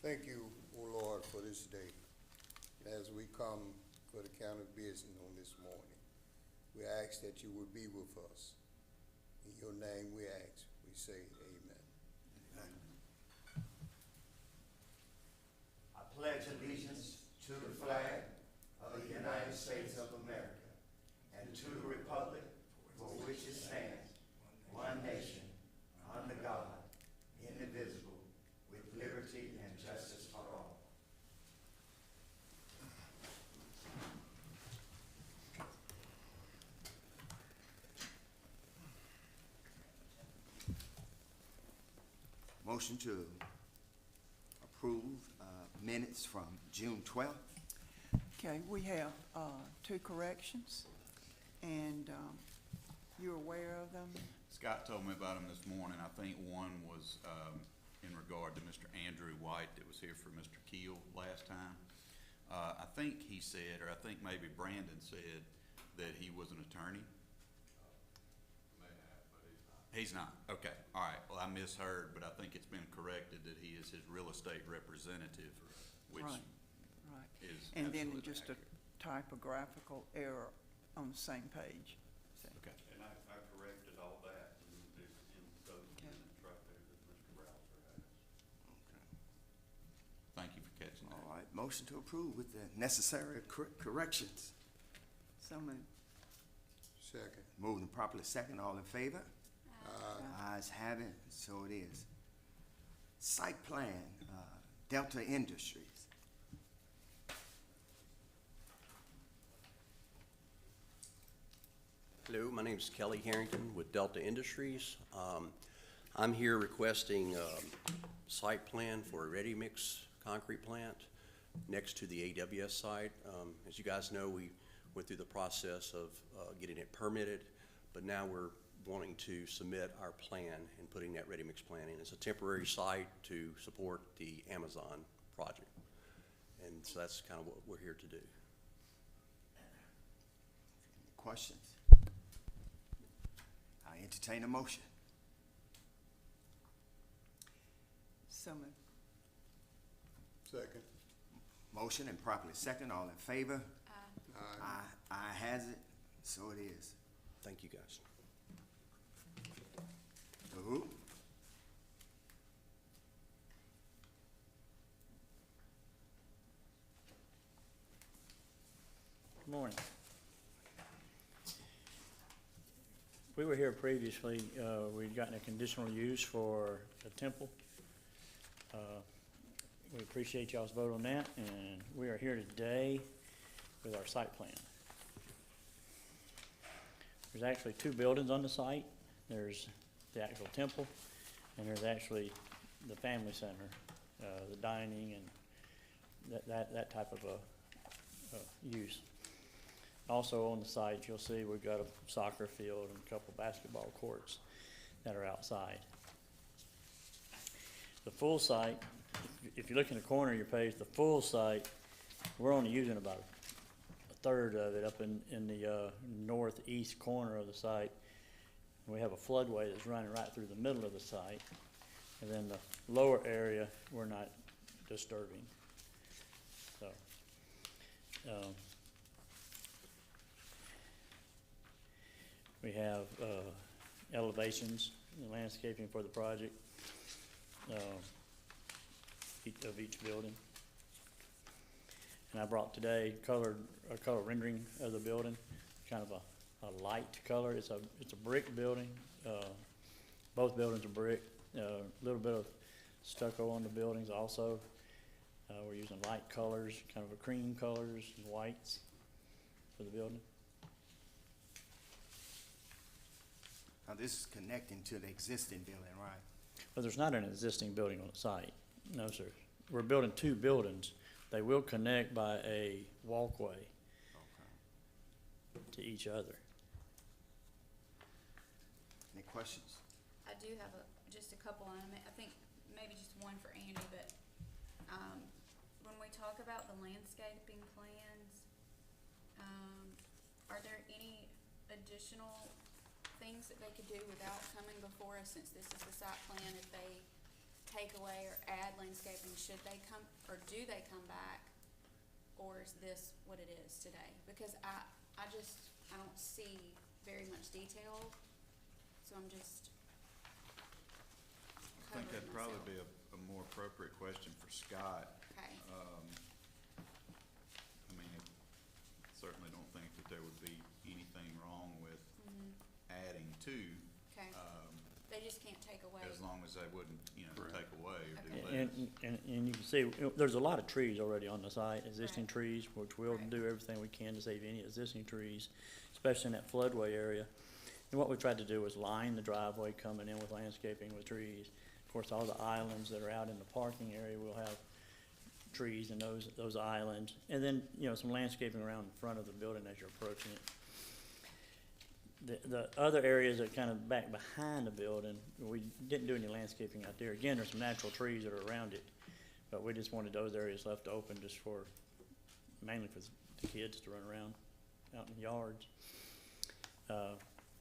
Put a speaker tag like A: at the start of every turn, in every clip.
A: Thank you, O Lord, for this day. As we come for the county business on this morning, we ask that you would be with us. In your name we ask, we say amen.
B: I pledge allegiance to the flag of the United States of America and to the republic for which it stands, one nation, under God, indivisible, with liberty and justice for all. Motion to approve minutes from June 12th.
C: Okay, we have two corrections, and you're aware of them?
D: Scott told me about them this morning. I think one was in regard to Mr. Andrew White that was here for Mr. Keel last time. I think he said, or I think maybe Brandon said, that he was an attorney. He's not. Okay. All right. Well, I misheard, but I think it's been corrected that he is his real estate representative, which
C: Right.
D: is
C: And then
D: absolutely
C: just a
D: accurate.
C: typographical error on the same page.
D: Okay.
E: And I corrected all that in those
C: Okay.
E: minutes right there that Mr. Rouser has.
D: Thank you for catching that.
B: All right, motion to approve with the necessary corrections.
C: So moved.
A: Second.
B: Moving properly second, all in favor?
A: Aye.
B: Ayes have it, so it is. Site plan, Delta Industries.
F: Hello, my name is Kelly Harrington with Delta Industries. I'm here requesting site plan for a ready-mix concrete plant next to the AWS site. As you guys know, we went through the process of getting it permitted, but now we're wanting to submit our plan and putting that ready-mix plan in. It's a temporary site to support the Amazon project. And so that's kind of what we're here to do.
B: Questions? I entertain a motion.
C: So moved.
A: Second.
B: Motion and properly second, all in favor?
A: Aye.
B: Aye has it, so it is.
F: Thank you, guys.
B: To who?
G: Good morning. We were here previously, we'd gotten a conditional use for a temple. We appreciate y'all's vote on that, and we are here today with our site plan. There's actually two buildings on the site. There's the actual temple, and there's actually the family center, the dining and that type of a use. Also on the site, you'll see we've got a soccer field and a couple basketball courts that are outside. The full site, if you look in the corner of your page, the full site, we're only using about a third of it up in the northeast corner of the site. We have a floodway that's running right through the middle of the site. And then the lower area, we're not disturbing. So, we have elevations and landscaping for the project of each building. And I brought today a color rendering of the building, kind of a light color. It's a brick building. Both buildings are brick. A little bit of stucco on the buildings also. We're using light colors, kind of a cream colors and whites for the building.
B: Now, this is connecting to the existing building, right?
G: But there's not an existing building on the site. No, sir. We're building two buildings. They will connect by a walkway to each other.
B: Any questions?
H: I do have just a couple, and I think maybe just one for Andy, but, when we talk about the landscaping plans, are there any additional things that they could do without coming before us, since this is the site plan, if they take away or add landscaping, should they come, or do they come back? Or is this what it is today? Because I don't see very much detail, so I'm just
D: I think that'd
H: covering
D: probably
H: myself.
D: be a more appropriate question for Scott.
H: Okay,
D: I mean, I certainly don't think that there would be anything wrong with adding to,
H: okay. They just can't take away.
D: as long as they wouldn't, take away or do
H: Okay.
D: less.
G: And you can see, there's a lot of trees already on the site, existing
H: Right.
G: trees, which we'll
H: Right.
G: do everything we can to save any existing trees, especially in that floodway area. And what we tried to do was line the driveway coming in with landscaping with trees. Of course, all the islands that are out in the parking area will have trees in those islands. And then, some landscaping around the front of the building as you're approaching it. The other areas that kind of back behind the building, we didn't do any landscaping out there. Again, there's some natural trees that are around it, but we just wanted those areas left open just for, mainly for the kids to run around out in the yards.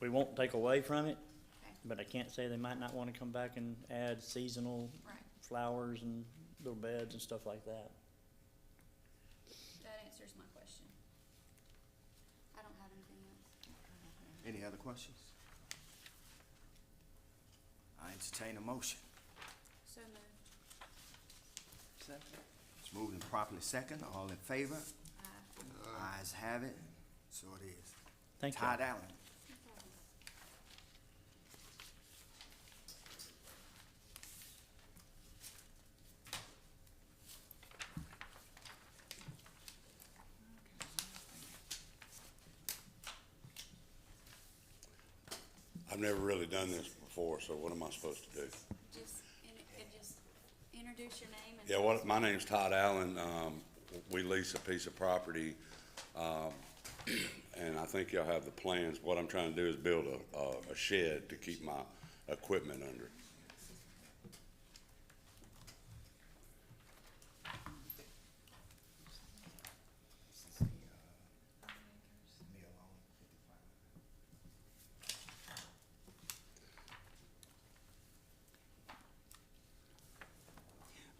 G: We won't take away from it,
H: Okay.
G: but I can't say they might not want to come back and add seasonal
H: Right,
G: flowers and little beds and stuff like that.
H: that answers my question. I don't have anything else.
B: Any other questions? I entertain a motion.
H: So moved.
C: Second.
B: It's moved and properly second. All in favor?
H: Aye.
B: Ayes have it. So it is.
G: Thank you.
B: Todd Allen.
H: No problem.
I: I've never really done this before, so what am I supposed to do?
H: Just introduce your name and.
I: Yeah, my name's Todd Allen. We lease a piece of property, and I think y'all have the plans. What I'm trying to do is build a shed to keep my equipment under.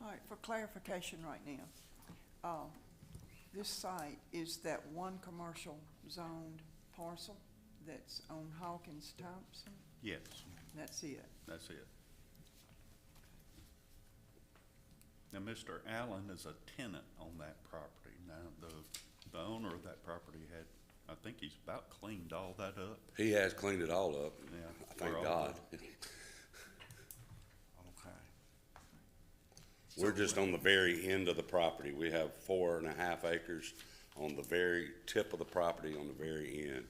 C: All right, for clarification right now, this site is that one commercial zoned parcel that's on Hawkins Thompson?
D: Yes,
C: That's it?
D: that's it. Now, Mr. Allen is a tenant on that property. Now, the owner of that property I think he's about cleaned all that up.
I: He has cleaned it all up.
D: Yeah,
I: I thank
D: we're all
I: God.
B: Okay.
I: We're just on the very end of the property. We have 4.5 acres on the very tip of the property on the very end.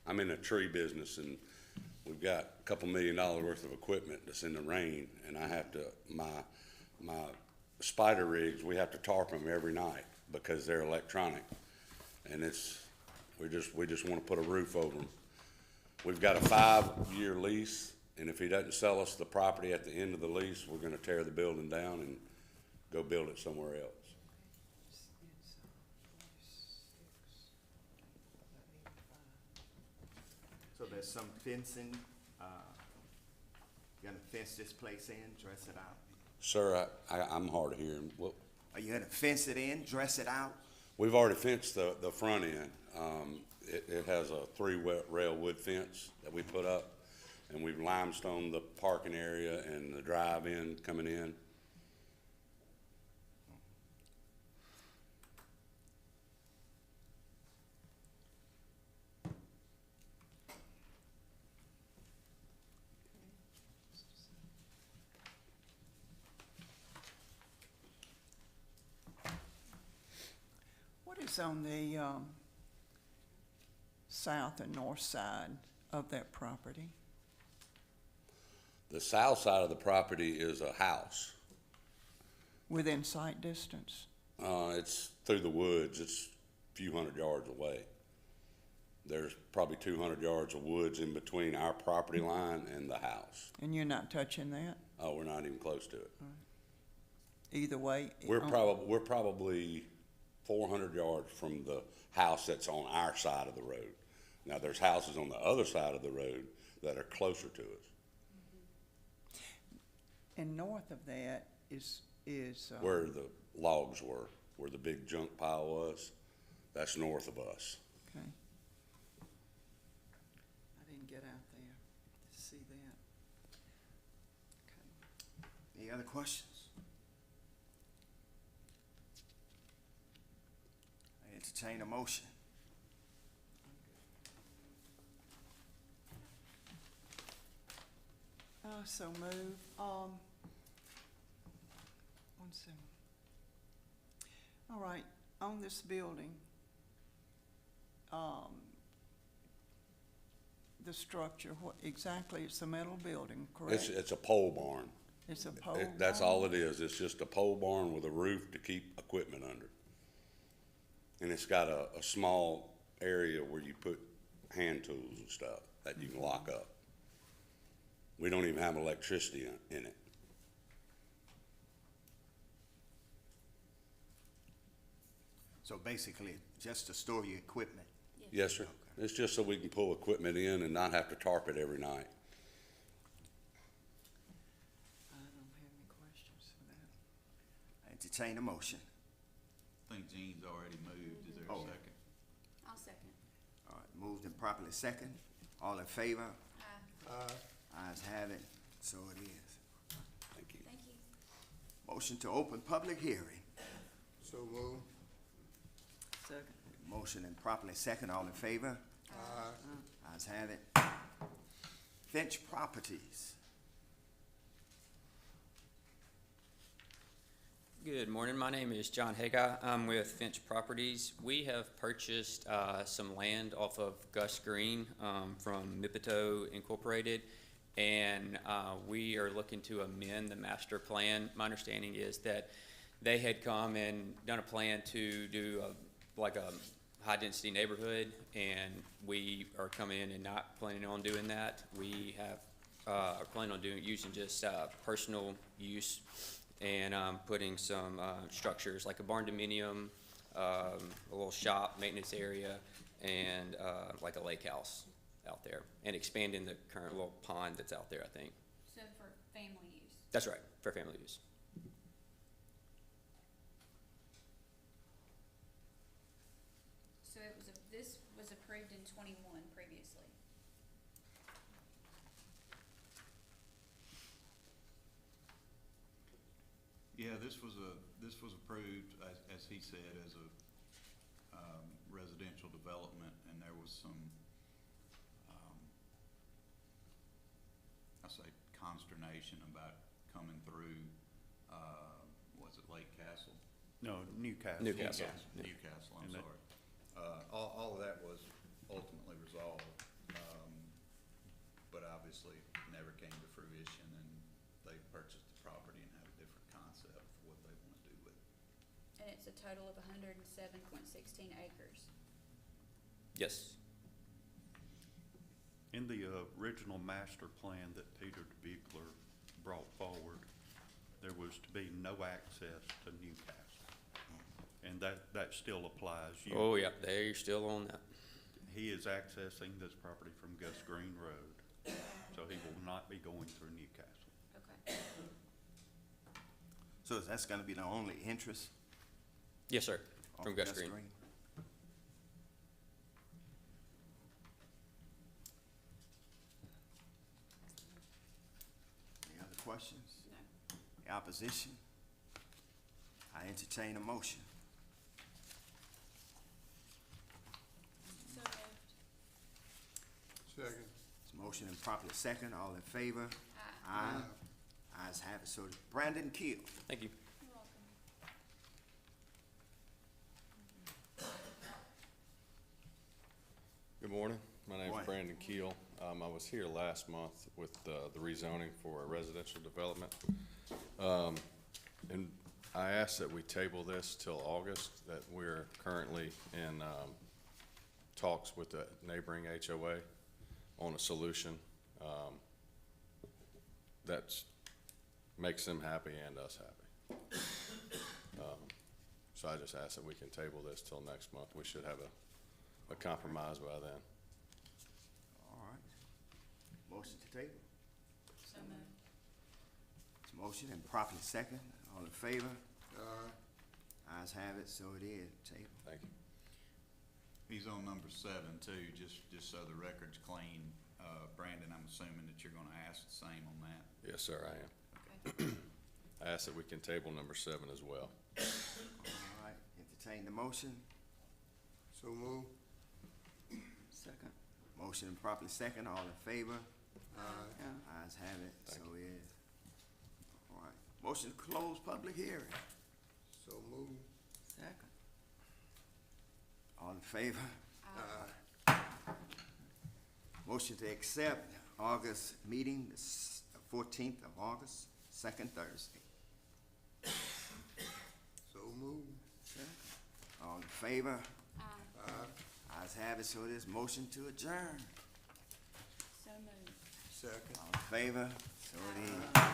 I: I'm in a tree business, and we've got a couple $1 million worth of equipment that's in the rain, and I have to, my spider rigs, we have to tarp them every night because they're electronic. And we just want to put a roof over them. We've got a 5-year lease, and if he doesn't sell us the property at the end of the lease, we're gonna tear the building down and go build it somewhere else.
B: So there's some fencing, you gonna fence this place in, dress it out?
I: Sir, I'm hard of hearing. Well,
B: Are you gonna fence it in, dress it out?
I: we've already fenced the front end. It has a 3-rail wood fence that we put up, and we've limestoned the parking area and the drive-in coming in.
C: What is on the south and north side of that property?
I: The south side of the property is a house.
C: Within sight distance?
I: It's through the woods. It's a few hundred yards away. There's probably 200 yards of woods in between our property line and the house.
C: And you're not touching that
I: Oh, we're not even close to it.
C: either way?
I: We're probably 400 yards from the house that's on our side of the road. Now, there's houses on the other side of the road that are closer to us.
C: And north of that is,
I: Where the logs were, where the big junk pile was, that's north of us.
C: okay. I didn't get out there to see that. Okay.
B: Any other questions? I entertain a motion.
C: So move, one second. All right, on this building, the structure, what exactly, it's a metal building, correct?
I: It's a pole barn.
C: It's a pole
I: That's
C: barn?
I: all it is. It's just a pole barn with a roof to keep equipment under. And it's got a small area where you put hand tools and stuff that you can lock up. We don't even have electricity in it.
B: So basically, just to store your equipment.
I: Yes, sir. It's just so we can pull equipment in and not have to tarp it every night.
C: I don't have any questions for that.
B: I entertain a motion.
D: I think Gene's already moved. Is there a
B: Oh.
D: second?
H: I'll second.
B: All right, moved and properly second. All in favor?
H: Aye.
B: Ayes have it, so it is.
I: Thank you.
H: Thank you.
B: Motion to open public hearing.
A: So move.
C: Second.
B: Motion and properly second. All in favor? Ayes have it. Finch Properties.
J: Good morning. My name is John Haga. I'm with Finch Properties. We have purchased some land off of Gus Green from Mipito Incorporated, and we are looking to amend the master plan. My understanding is that they had come and done a plan to do like a high-density neighborhood, and we are coming in and not planning on doing that. We have are planning on using just personal use, and putting some structures like a barn dominium, a little shop, maintenance area, and like a lake house out there, and expanding the current little pond that's out there, I think.
H: So for family use.
J: That's right, for family use.
H: So this was approved in 21 previously.
D: Yeah, this was approved, as he said, as a residential development, and there was some, I say consternation about coming through, was it Lake Castle?
E: No, Newcastle.
J: Newcastle.
D: Newcastle, I'm
E: And that-
D: sorry. All of that was ultimately resolved, but obviously never came to fruition, and they purchased the property and have a different concept for what they want to do with it.
H: And it's a total of 107.16 acres.
J: Yes.
E: In the original master plan that Peter DeBeekler brought forward, there was to be no access to Newcastle. And that still applies.
J: Oh, yeah, they're still on that.
E: He is accessing this property from Gus Green Road, so he will not be going through Newcastle.
H: Okay.
B: So that's gonna be the only interest?
J: Yes, sir, from
B: off
J: Gus Green.
B: Any other questions?
H: No.
B: Any opposition? I entertain a motion.
H: So moved.
A: Second.
B: It's motion and properly second. All in favor?
H: Aye.
B: Aye. Ayes have it. So Brandon Keel.
J: Thank you.
H: You're welcome.
K: Good morning. My name is
B: Morning.
K: Brandon Keel. I was here last month with the rezoning for a residential development. And I asked that we table this till August, that we're currently in talks with the neighboring HOA on a solution that makes them happy and us happy. So I just asked that we can table this till next month. We should have a compromise by then.
B: All right. Motion to table.
H: So moved.
B: It's Motion and properly second. All in favor?
A: Aye.
B: Ayes have it, so it is. Table.
K: Thank you.
D: He's on number 7 too, just so the record's clean. Brandon, I'm assuming that you're gonna ask the same on that.
K: Yes, sir, I am.
H: Okay.
K: I ask that we can table number 7 as well.
B: All right, entertain the motion.
A: So move.
C: Second.
B: Motion and properly second. All in favor?
A: Aye.
C: Yeah.
B: Ayes have it, so
K: Thank
B: it is. All right. Motion to close public hearing.
A: So move.
C: Second.
B: All in favor?
A: Aye.
B: Motion to accept August meeting, the 14th of August, second Thursday.
A: So move.
C: Second.
B: All in favor?
H: Aye.
A: Aye.
B: Ayes have it, so it is. Motion to adjourn.
H: So moved.
A: Second.
B: All in favor? So it is.